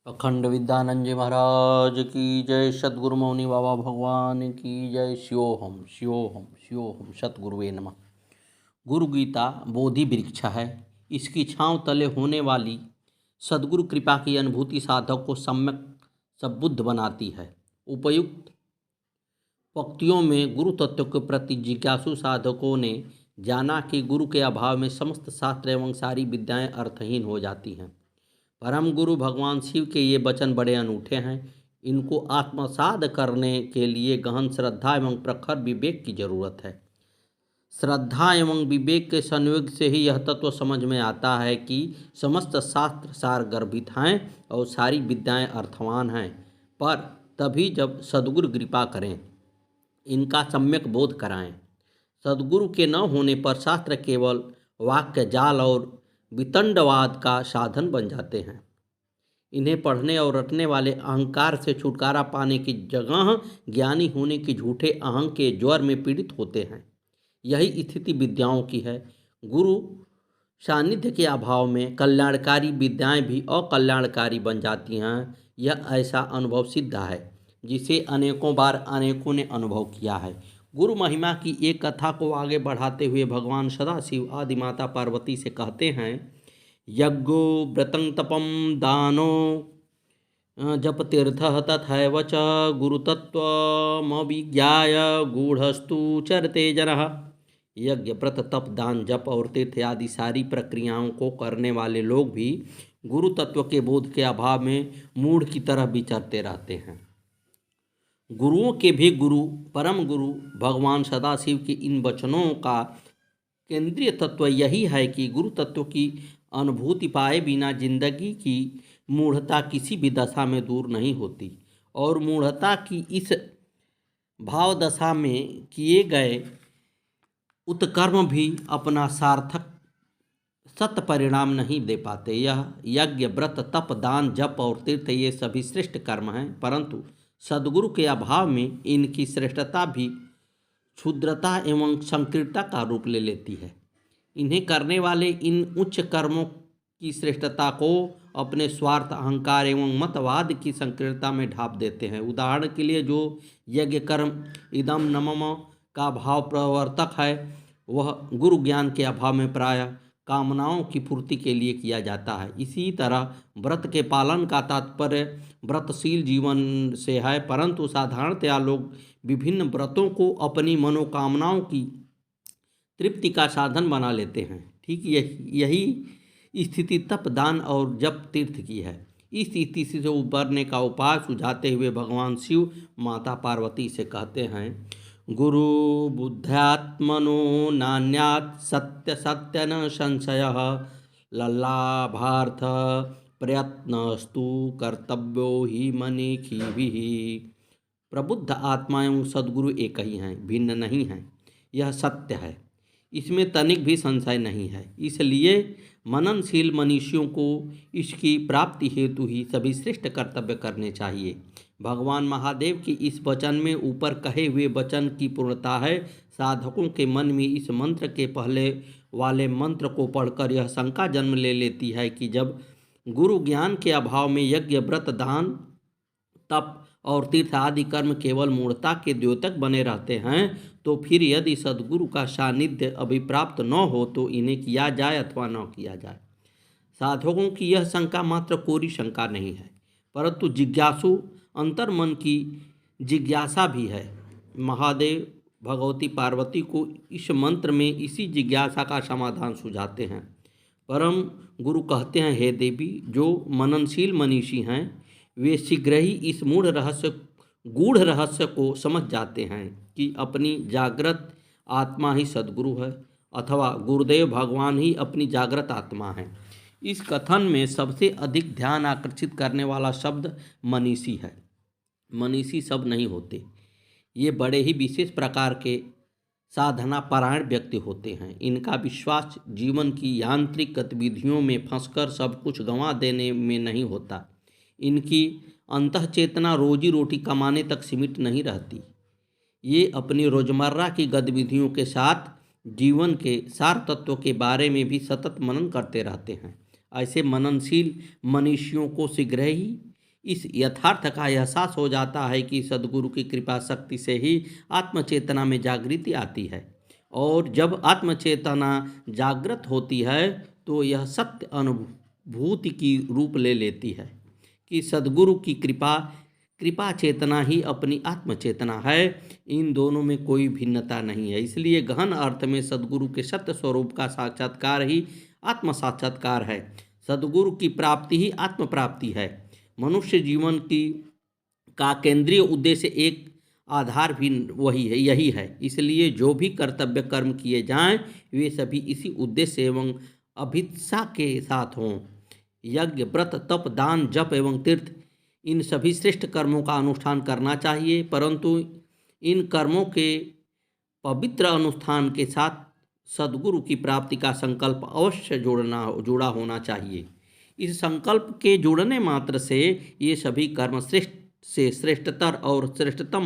अखंड विद्यानंद जी महाराज की जय। सद्गुरु मौनी बाबा भगवान की जय। शिवोहम शिवोहम शिवोहम सतगुरुवे नमः। गुरु गीता बोधि वृक्ष है। इसकी छांव तले होने वाली सद्गुरु कृपा की अनुभूति साधक को सम्यक सबुद्ध बनाती है। उपयुक्त पंक्तियों में गुरु तत्व के प्रति जिज्ञासु साधकों ने जाना कि गुरु के अभाव में समस्त शास्त्र एवं सारी विद्याएं अर्थहीन हो जाती हैं। परम गुरु भगवान शिव के ये वचन बड़े अनूठे हैं। इनको आत्मसात करने के लिए गहन श्रद्धा एवं प्रखर विवेक की जरूरत है। श्रद्धा एवं विवेक के संयोग से ही यह तत्व समझ में आता है कि समस्त शास्त्र सार गर्भित हैं और सारी विद्याएं अर्थवान हैं। पर तभी जब सद्गुरु कृपा करें, इनका सम्यक बोध कराएं। सद्गुरु के न होने पर शास्त्र केवल वाक्य जाल और वितंडवाद का साधन बन जाते हैं। इन्हें पढ़ने और रटने वाले अहंकार से छुटकारा पाने की जगह ज्ञानी होने की झूठे अहंग के ज्वर में पीड़ित होते हैं। यही स्थिति विद्याओं की है। गुरु सानिध्य के अभाव में कल्याणकारी विद्याएं भी अकल्याणकारी बन जाती हैं। यह ऐसा अनुभव सिद्ध है जिसे अनेकों बार अनेकों ने अनुभव किया है। गुरु महिमा की एक कथा को आगे बढ़ाते हुए भगवान सदाशिव आदि माता पार्वती से कहते हैं, यज्ञो व्रतं तपं दानो जप तीर्थ तथैव च गुरुतत्वमभिज्ञाय गूढ़स्तु चरते जनः। यज्ञ व्रत तप दान जप और तीर्थ आदि सारी प्रक्रियाओं को करने वाले लोग भी गुरु तत्व के बोध के अभाव में मूढ़ की तरह विचरते रहते हैं। गुरुओं के भी गुरु परम गुरु भगवान सदाशिव के इन वचनों का केंद्रीय तत्व यही है कि गुरु तत्व की अनुभूति पाए बिना जिंदगी की मूढ़ता किसी भी दशा में दूर नहीं होती और मूढ़ता की इस भाव दशा में किए गए उत्कर्म भी अपना सार्थक सत परिणाम नहीं दे पाते। यह यज्ञ व्रत तप दान जप और तीर्थ ये सभी श्रेष्ठ कर्म हैं, परंतु सद्गुरु के अभाव में इनकी श्रेष्ठता भी क्षुद्रता एवं संकीर्णता का रूप ले लेती है। इन्हें करने वाले इन उच्च कर्मों की श्रेष्ठता को अपने स्वार्थ अहंकार एवं मतवाद की संकीर्णता में ढाप देते हैं। उदाहरण के लिए जो यज्ञ कर्म इदम नमम का भाव प्रवर्तक है, वह गुरु ज्ञान के अभाव में प्रायः कामनाओं की पूर्ति के लिए किया जाता है। इसी तरह व्रत के पालन का तात्पर्य व्रतशील जीवन से है, परंतु साधारणतया लोग विभिन्न व्रतों को अपनी मनोकामनाओं की तृप्ति का साधन बना लेते हैं। ठीक यही स्थिति तप दान और जप तीर्थ की है। इस स्थिति से उबरने का उपाय सुझाते हुए भगवान शिव माता पार्वती से कहते हैं, गुरु बुद्ध्यात्मनो नान्यात् सत्य सत्य न संशयः लल्लाभार्थ प्रयत्नस्तु कर्तव्यो ही मनीखिभिः। प्रबुद्ध आत्मा एवं सद्गुरु एक ही हैं, भिन्न नहीं हैं। यह सत्य है, इसमें तनिक भी संशय नहीं है। इसलिए मननशील मनुष्यों को इसकी प्राप्ति हेतु ही सभी श्रेष्ठ कर्तव्य करने चाहिए। भगवान महादेव के इस वचन में ऊपर कहे हुए वचन की पूर्णता है। साधकों के मन में इस मंत्र के पहले वाले मंत्र को पढ़कर यह शंका जन्म ले लेती है कि जब गुरु ज्ञान के अभाव में यज्ञ व्रत दान तप और तीर्थ आदि कर्म केवल मूढ़ता के द्योतक बने रहते हैं, तो फिर यदि सद्गुरु का सानिध्य अभी प्राप्त न हो तो इन्हें किया जाए अथवा न किया जाए। साधकों की यह शंका मात्र कोरी शंका नहीं है, परंतु जिज्ञासु अंतर्मन की जिज्ञासा भी है। महादेव भगवती पार्वती को इस मंत्र में इसी जिज्ञासा का समाधान सुझाते हैं। परम गुरु कहते हैं, हे देवी, जो मननशील मनीषी हैं वे शीघ्र ही इस गूढ़ रहस्य को समझ जाते हैं कि अपनी जागृत आत्मा ही सद्गुरु है अथवा गुरुदेव भगवान ही अपनी जागृत आत्मा है। इस कथन में सबसे अधिक ध्यान आकर्षित करने वाला शब्द मनीषी है। मनीषी सब नहीं होते, ये बड़े ही विशेष प्रकार के साधना परायण व्यक्ति होते हैं। इनका विश्वास जीवन की यांत्रिक गतिविधियों में फंसकर सब कुछ गंवा देने में नहीं होता। इनकी अंतःचेतना रोजी रोटी कमाने तक सीमित नहीं रहती। ये अपनी रोजमर्रा की गतिविधियों के साथ जीवन के सार तत्व के बारे में भी सतत मनन करते रहते हैं। ऐसे मननशील मनुष्यों को शीघ्र ही इस यथार्थ का एहसास हो जाता है कि सद्गुरु की कृपा शक्ति से ही आत्मचेतना में जागृति आती है, और जब आत्मचेतना जागृत होती है तो यह सत्य अनुभूति की रूप ले लेती है कि सद्गुरु की कृपा चेतना ही अपनी आत्मचेतना है। इन दोनों में कोई भिन्नता नहीं है। इसलिए गहन अर्थ में सद्गुरु के सत्य स्वरूप का साक्षात्कार ही आत्म साक्षात्कार है। सद्गुरु की प्राप्ति ही आत्म प्राप्ति है। मनुष्य जीवन की का केंद्रीय उद्देश्य एक आधार भी वही है, यही है। इसलिए जो भी कर्तव्य कर्म किए जाएं वे सभी इसी उद्देश्य एवं अभिप्सा के साथ हों। यज्ञ, व्रत, तप, दान, जप एवं तीर्थ, इन सभी श्रेष्ठ कर्मों का अनुष्ठान करना चाहिए, परंतु इन कर्मों के पवित्र अनुष्ठान के साथ सद्गुरु की प्राप्ति का संकल्प अवश्य जुड़ा होना चाहिए। इस संकल्प के जुड़ने मात्र से ये सभी कर्म श्रेष्ठ से श्रेष्ठतर और श्रेष्ठतम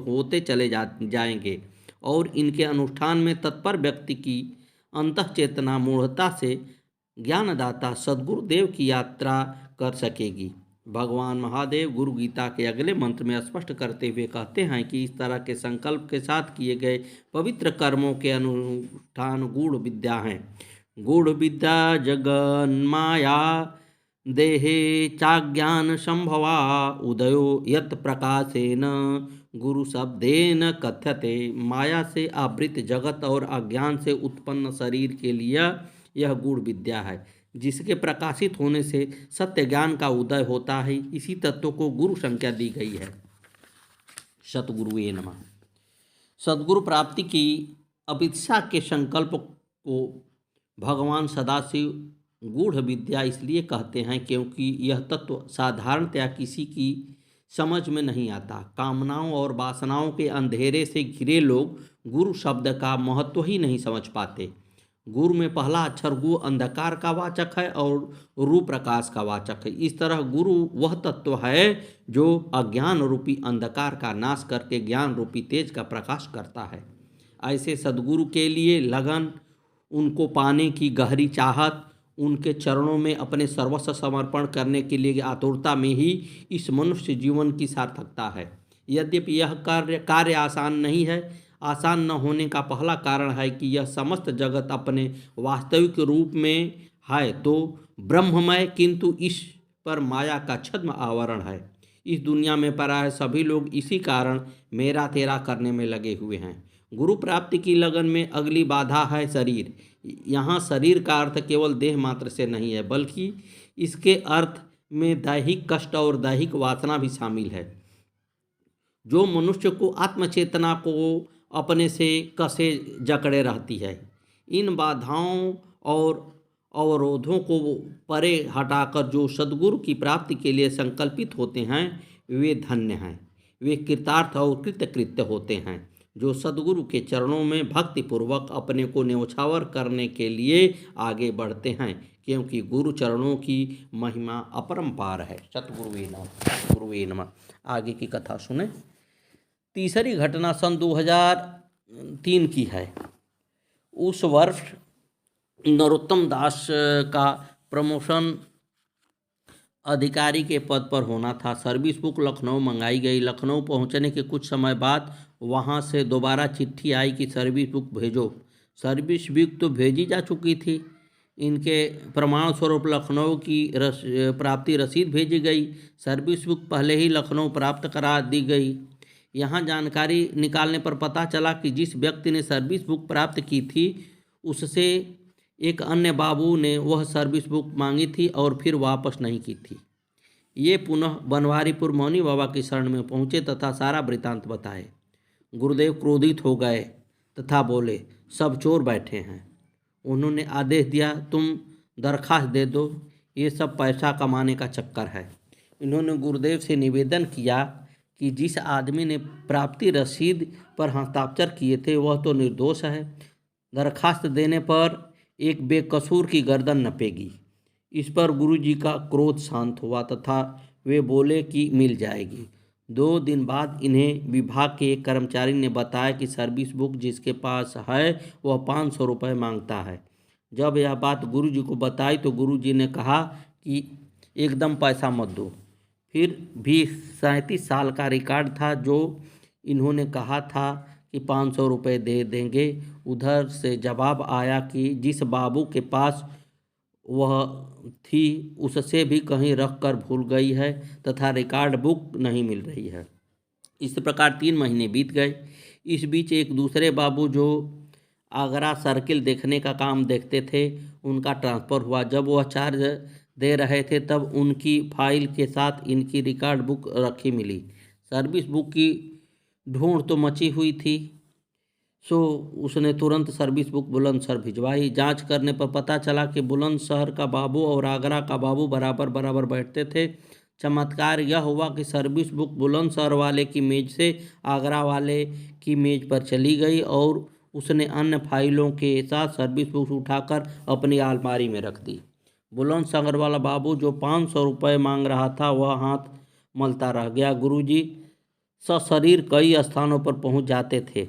होते चले जाएंगे, और इनके अनुष्ठान में तत्पर व्यक्ति की अंतःचेतना मूढ़ता से ज्ञानदाता सद्गुरुदेव की यात्रा कर सकेगी। भगवान महादेव गुरु गीता के अगले मंत्र में स्पष्ट करते हुए कहते हैं कि इस तरह के संकल्प के साथ किए गए पवित्र कर्मों के अनुष्ठान गूढ़ विद्या हैं। गूढ़ विद्या जगन्माया देहे चाज्ञान संभवा उदयो यत प्रकाशेन गुरु शब्देन कथ्यते। माया से आवृत जगत और अज्ञान से उत्पन्न शरीर के लिए यह गूढ़ विद्या है, जिसके प्रकाशित होने से सत्य ज्ञान का उदय होता है। इसी तत्व को गुरु संज्ञा दी गई है। सतगुरुवे नमः। सद्गुरु प्राप्ति की अभिप्सा के संकल्प को भगवान सदाशिव गूढ़ विद्या इसलिए कहते हैं क्योंकि यह तत्व साधारणतया किसी की समझ में नहीं आता। कामनाओं और वासनाओं के अंधेरे से घिरे लोग गुरु शब्द का महत्व ही नहीं समझ पाते। गुरु में पहला अक्षर गु अंधकार का वाचक है और रू प्रकाश का वाचक है। इस तरह गुरु वह तत्व है जो अज्ञान रूपी अंधकार का नाश करके ज्ञान रूपी तेज का प्रकाश करता है। ऐसे सद्गुरु के लिए लगन, उनको पाने की गहरी चाहत, उनके चरणों में अपने सर्वस्व समर्पण करने के लिए आतुरता में ही इस मनुष्य जीवन की सार्थकता है। यद्यपि यह कार्य आसान नहीं है। आसान न होने का पहला कारण है कि यह समस्त जगत अपने वास्तविक रूप में है तो ब्रह्ममय, किंतु इस पर माया का छद्म आवरण है। इस दुनिया में प्रायः सभी लोग इसी कारण मेरा तेरा करने में लगे हुए हैं। गुरु प्राप्ति की लगन में अगली बाधा है शरीर। यहाँ शरीर का अर्थ केवल देह मात्र से नहीं है, बल्कि इसके अर्थ में दैहिक कष्ट और दैहिक वासना भी शामिल है, जो मनुष्य को आत्मचेतना को अपने से कसे जकड़े रहती है। इन बाधाओं और अवरोधों को परे हटाकर जो सद्गुरु की प्राप्ति के लिए संकल्पित होते हैं वे धन्य हैं। वे कृतार्थ और कृतकृत्य होते हैं जो सद्गुरु के चरणों में भक्तिपूर्वक अपने को न्यौछावर करने के लिए आगे बढ़ते हैं, क्योंकि गुरु चरणों की महिमा अपरंपार है। सतगुरुवे नमः। सतगुरुवे नमः। आगे की कथा सुने। तीसरी घटना सन 2003 की है। उस वर्ष नरोत्तम दास का प्रमोशन अधिकारी के पद पर होना था। सर्विस बुक लखनऊ मंगाई गई। लखनऊ पहुंचने के कुछ समय बाद वहां से दोबारा चिट्ठी आई कि सर्विस बुक भेजो। सर्विस बुक तो भेजी जा चुकी थी। इनके प्रमाण स्वरूप लखनऊ की प्राप्ति रसीद भेजी गई। सर्विस बुक पहले ही लखनऊ प्राप्त करा दी गई। यहाँ जानकारी निकालने पर पता चला कि जिस व्यक्ति ने सर्विस बुक प्राप्त की थी उससे एक अन्य बाबू ने वह सर्विस बुक मांगी थी और फिर वापस नहीं की थी। ये पुनः बनवारीपुर मौनी बाबा की शरण में पहुँचे तथा सारा वृतांत बताए। गुरुदेव क्रोधित हो गए तथा बोले, सब चोर बैठे हैं। उन्होंने आदेश दिया, तुम दरखास्त दे दो, ये सब पैसा कमाने का चक्कर है। इन्होंने गुरुदेव से निवेदन किया कि जिस आदमी ने प्राप्ति रसीद पर हस्ताक्षर किए थे वह तो निर्दोष है। दरखास्त देने पर एक बेकसूर की गर्दन नपेगी। इस पर गुरुजी का क्रोध शांत हुआ तथा वे बोले कि मिल जाएगी। 2 दिन बाद इन्हें विभाग के एक कर्मचारी ने बताया कि सर्विस बुक जिसके पास है वह 500 रुपये मांगता है। जब यह बात गुरुजी को बताई तो गुरुजी ने कहा कि एकदम पैसा मत दो। फिर भी 37 साल का रिकॉर्ड था जो इन्होंने कहा था कि 500 रुपये दे देंगे। उधर से जवाब आया कि जिस बाबू के पास वह थी उससे भी कहीं रख कर भूल गई है तथा रिकॉर्ड बुक नहीं मिल रही है। इस प्रकार 3 महीने बीत गए। इस बीच एक दूसरे बाबू जो आगरा सर्किल देखने का काम देखते थे उनका ट्रांसफ़र हुआ। जब वह चार्ज दे रहे थे तब उनकी फाइल के साथ इनकी रिकॉर्ड बुक रखी मिली। सर्विस बुक की ढूंढ तो मची हुई थी, सो उसने तुरंत सर्विस बुक बुलंदशहर भिजवाई। जांच करने पर पता चला कि बुलंदशहर का बाबू और आगरा का बाबू बराबर बराबर बैठते थे। चमत्कार यह हुआ कि सर्विस बुक बुलंदशहर वाले की मेज से आगरा वाले की मेज पर चली गई और उसने अन्य फाइलों के साथ सर्विस बुक उठाकर अपनी अलमारी में रख दी। बुलंदशहर वाला बाबू जो 500 रुपये मांग रहा था वह हाथ मलता रह गया। गुरुजी सशरीर कई स्थानों पर पहुंच जाते थे।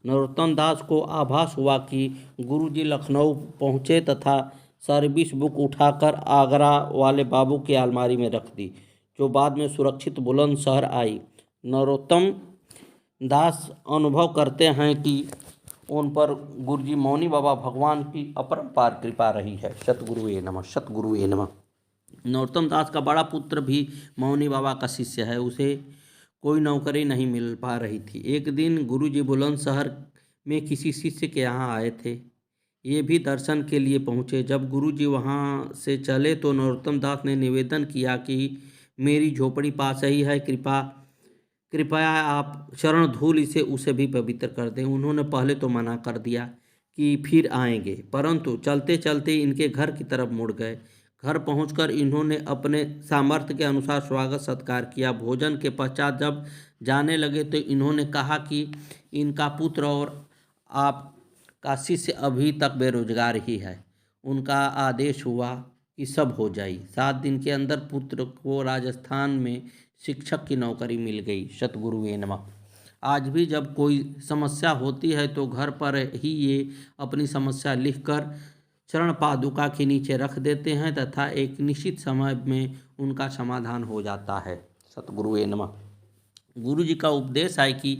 नरोत्तम दास को आभास हुआ कि गुरुजी लखनऊ पहुँचे तथा सर्विस बुक उठाकर आगरा वाले बाबू की अलमारी में रख दी, जो बाद में सुरक्षित बुलंदशहर आई। नरोत्तम दास अनुभव करते हैं कि उन पर गुरुजी मौनी बाबा भगवान की अपरंपार कृपा रही है। सतगुरुवे नमः, सतगुरुवे नमः। नरोत्तम दास का बड़ा पुत्र भी मौनी बाबा का शिष्य है। उसे कोई नौकरी नहीं मिल पा रही थी। एक दिन गुरुजी बुलंदशहर में किसी शिष्य के यहाँ आए थे। ये भी दर्शन के लिए पहुँचे। जब गुरुजी वहाँ से चले तो नरोत्तम दास ने निवेदन किया कि मेरी झोपड़ी पास ही है, कृपया आप चरण धूल इसे उसे भी पवित्र कर दें। उन्होंने पहले तो मना कर दिया कि फिर आएंगे, परंतु चलते चलते इनके घर की तरफ मुड़ गए। घर पहुंचकर इन्होंने अपने सामर्थ्य के अनुसार स्वागत सत्कार किया। भोजन के पश्चात जब जाने लगे तो इन्होंने कहा कि इनका पुत्र और आपका शिष्य अभी तक बेरोजगार ही है। उनका आदेश हुआ कि सब हो जाए। 7 दिन के अंदर पुत्र को राजस्थान में शिक्षक की नौकरी मिल गई। सतगुरुवे नमः। आज भी जब कोई समस्या होती है तो घर पर ही ये अपनी समस्या लिखकर चरण पादुका के नीचे रख देते हैं तथा एक निश्चित समय में उनका समाधान हो जाता है। सतगुरुवे नमः। गुरु जी का उपदेश है कि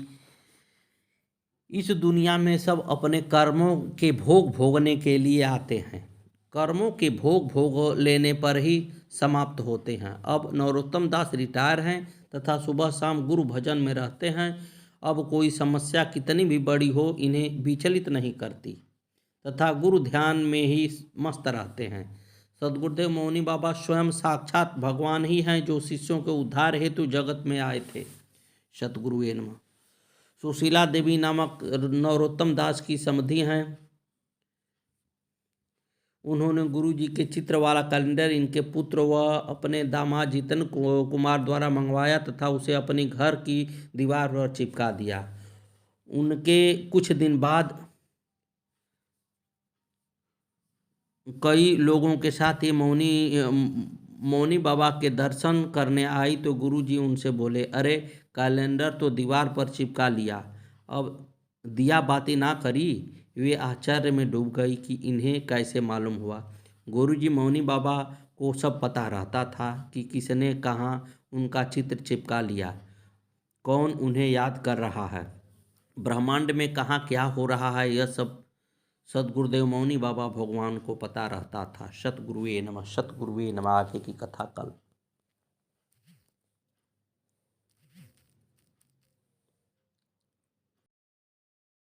इस दुनिया में सब अपने कर्मों के भोग भोगने के लिए आते हैं। कर्मों के भोग भोग लेने पर ही समाप्त होते हैं। अब नरोत्तम दास रिटायर हैं तथा सुबह शाम गुरु भजन में रहते हैं। अब कोई समस्या कितनी भी बड़ी हो इन्हें विचलित नहीं करती तथा गुरु ध्यान में ही मस्त रहते हैं। सद्गुरुदेव मौनी बाबा स्वयं साक्षात भगवान ही हैं जो शिष्यों के उद्धार हेतु जगत में आए थे। सतगुरुवे नमः। सुशीला देवी नामक नरोत्तम दास की समधि हैं। उन्होंने गुरु जी के चित्र वाला कैलेंडर इनके पुत्र व अपने दामाद जितन कुमार द्वारा मंगवाया तथा उसे अपनी घर की दीवार पर चिपका दिया। उनके कुछ दिन बाद कई लोगों के साथ ये मौनी बाबा के दर्शन करने आई तो गुरुजी उनसे बोले, अरे कैलेंडर तो दीवार पर चिपका लिया, अब दिया बाती ना करी। वे आश्चर्य में डूब गई कि इन्हें कैसे मालूम हुआ। गुरुजी मौनी बाबा को सब पता रहता था कि किसने कहाँ उनका चित्र चिपका लिया, कौन उन्हें याद कर रहा है, ब्रह्मांड में कहाँ क्या हो रहा है, यह सब सद्गुरुदेव मौनी बाबा भगवान को पता रहता था। सतगुरुवे नमः, सतगुरुवे नमः। आगे की कथा कल।